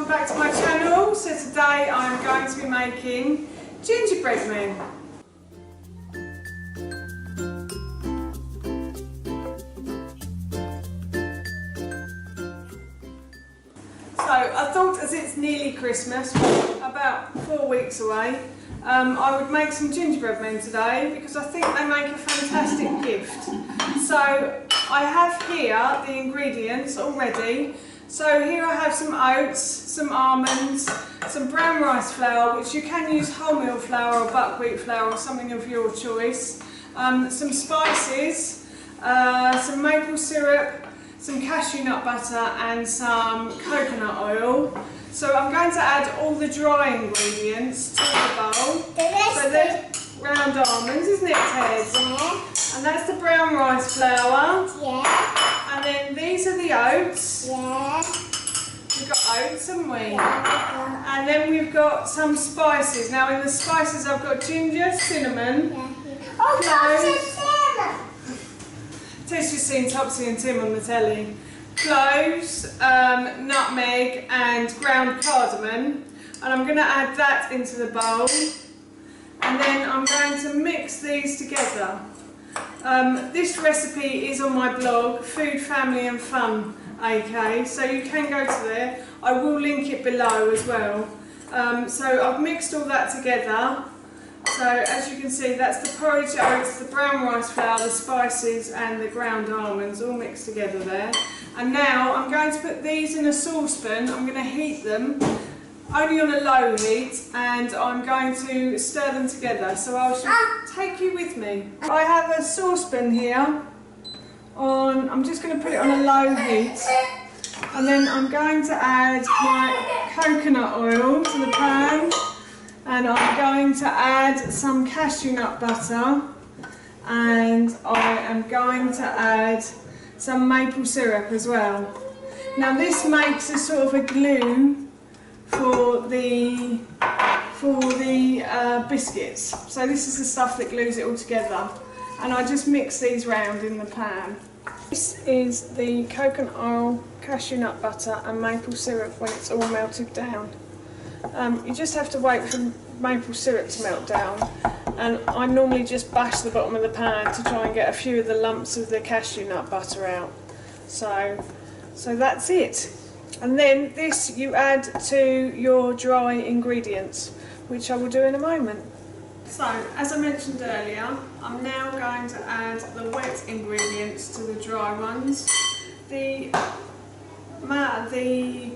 welcome back to my channel. So today I'm going to be making gingerbread men. So I thought, as it's nearly Christmas, about 4 weeks away, I would make some gingerbread men today because I think they make a fantastic gift. So I have here the ingredients already. So here I have some oats, some almonds, some brown rice flour, which you can use wholemeal flour or buckwheat flour or something of your choice, some spices, some maple syrup, some cashew nut butter and some coconut oil. So I'm going to add all the dry ingredients to the bowl. So there's round almonds, isn't it, Ted? Yeah. And that's the brown rice flour. Yeah. And then these are the oats. Yeah. We've got oats, haven't we? Yeah. And then we've got some spices. Now in the spices I've got ginger, cinnamon, cloves. Ted's just seen Topsy and Tim on the telly. Cloves, nutmeg and ground cardamom. And I'm going to add that into the bowl. And then I'm going to mix these together. This recipe is on my blog, Food, Family and Fun AK, so you can go to there. I will link it below as well. So I've mixed all that together. So as you can see, that's the porridge oats, the brown rice flour, the spices and the ground almonds all mixed together there. And now I'm going to put these in a saucepan. I'm going to heat them only on a low heat, and I'm going to stir them together, so I shall take you with me. I have a saucepan here I'm just going to put it on a low heat, and then I'm going to add my coconut oil to the pan, and I'm going to add some cashew nut butter, and I am going to add some maple syrup as well. Now this makes a sort of a glue for the biscuits. So this is the stuff that glues it all together, and I just mix these round in the pan. This is the coconut oil, cashew nut butter and maple syrup when it's all melted down. You just have to wait for maple syrup to melt down, and I normally just bash the bottom of the pan to try and get a few of the lumps of the cashew nut butter out. So that's it. And then this you add to your dry ingredients, which I will do in a moment. So, as I mentioned earlier, I'm now going to add the wet ingredients to the dry ones. The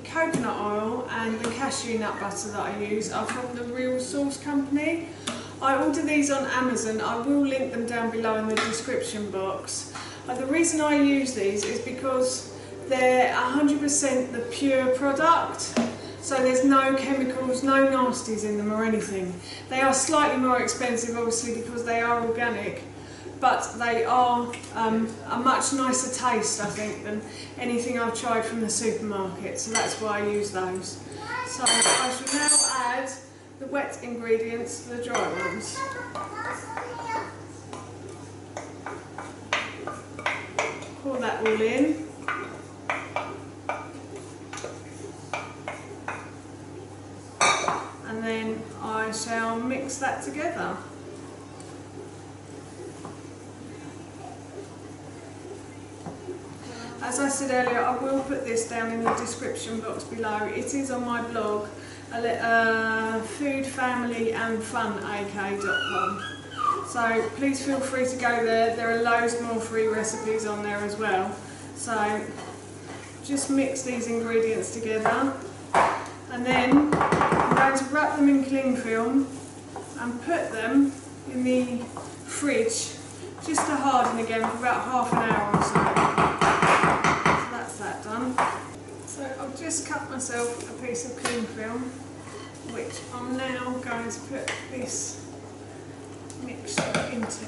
coconut oil and the cashew nut butter that I use are from the Real Sauce Company. I order these on Amazon. I will link them down below in the description box. The reason I use these is because they're 100% the pure product, so there's no chemicals, no nasties in them or anything. They are slightly more expensive obviously because they are organic, but they are a much nicer taste I think than anything I've tried from the supermarket, so that's why I use those. So I shall now add the wet ingredients to the dry ones. Pour that all in. And then I shall mix that together. As I said earlier, I will put this down in the description box below. It is on my blog, foodfamilyandfunak.com. So please feel free to go there. There are loads more free recipes on there as well. So just mix these ingredients together, and then I'm going to wrap them in cling film and put them in the fridge just to harden again for about half an hour or so. So that's that done. So I've just cut myself a piece of cling film, which I'm now going to put this mixture into.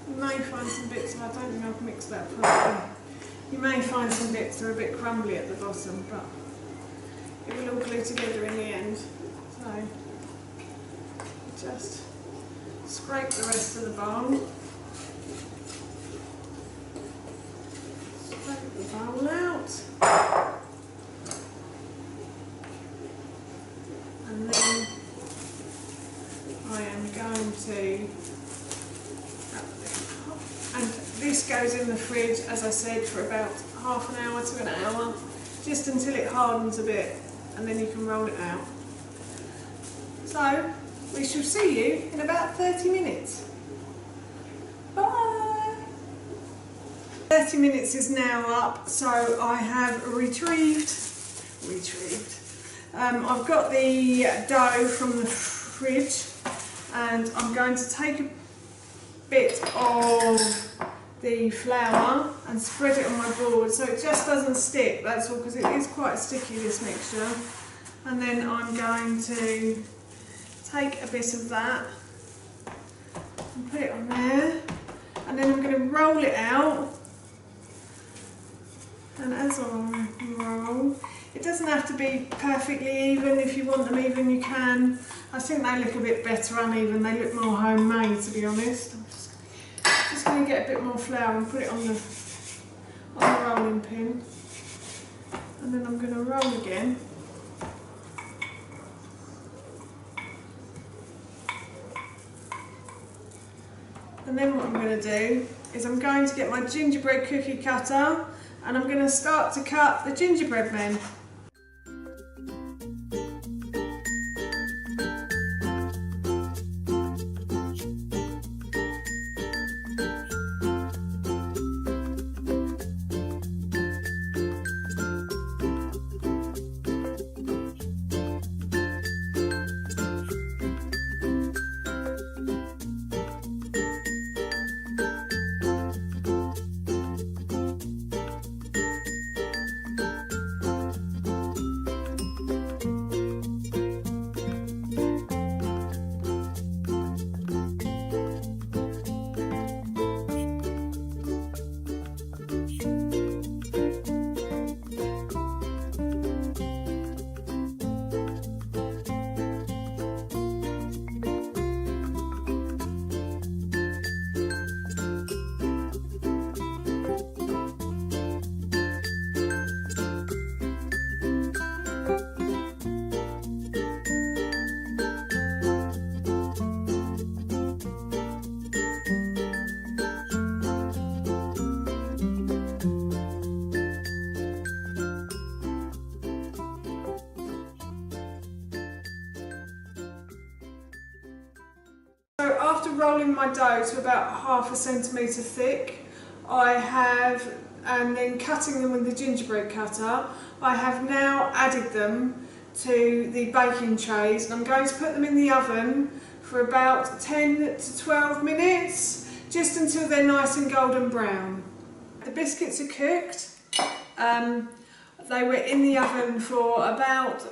You may find some bits, I don't think I've mixed that properly. You may find some bits that are a bit crumbly at the bottom, but it will all glue together in the end. So just scrape the rest of the bowl. Scrape the bowl to, and this goes in the fridge, as I said, for about half an hour to an hour, just until it hardens a bit, and then you can roll it out. So we shall see you in about 30 minutes. Bye! 30 minutes is now up, so I have retrieved. I've got the dough from the fridge, and I'm going to take a bit of the flour and spread it on my board so it just doesn't stick, that's all, because it is quite sticky, this mixture. And then I'm going to take a bit of that and put it on there, and then I'm going to roll it out. And as I roll, it doesn't have to be perfectly even. If you want them even, you can. I think they look a bit better uneven. They look more homemade, to be honest. I'm just going to get a bit more flour and put it on the rolling pin. And then I'm going to roll again. And then what I'm going to do is I'm going to get my gingerbread cookie cutter, and I'm going to start to cut the gingerbread men. So after rolling my dough to about ½ centimetre thick, and then cutting them with the gingerbread cutter, I have now added them to the baking trays, and I'm going to put them in the oven for about 10 to 12 minutes, just until they're nice and golden brown. The biscuits are cooked. They were in the oven for about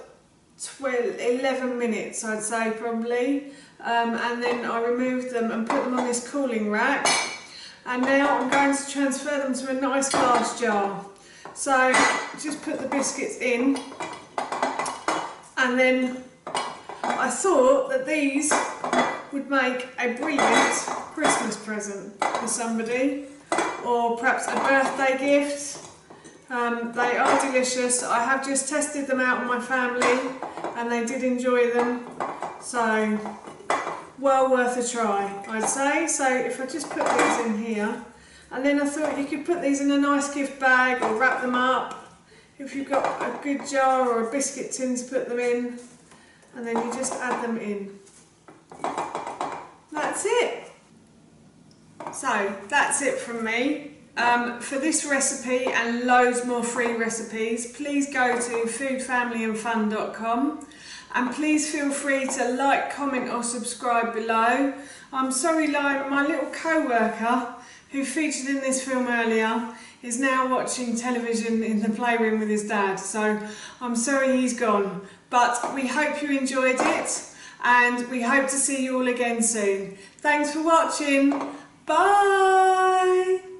11 minutes, I'd say, probably. And then I removed them and put them on this cooling rack, and now I'm going to transfer them to a nice glass jar. So just put the biscuits in, and then I thought that these would make a brilliant Christmas present for somebody, or perhaps a birthday gift. They are delicious. I have just tested them out on my family and they did enjoy them, so well worth a try, I'd say. So if I just put these in here, and then I thought you could put these in a nice gift bag or wrap them up if you've got a good jar or a biscuit tin to put them in, and then you just add them in. That's it. So that's it from me. For this recipe and loads more free recipes, please go to foodfamilyandfun.com, and please feel free to like, comment or subscribe below. I'm sorry, Lionel, my little co-worker who featured in this film earlier is now watching television in the playroom with his dad, so I'm sorry he's gone. But we hope you enjoyed it, and we hope to see you all again soon. Thanks for watching. Bye!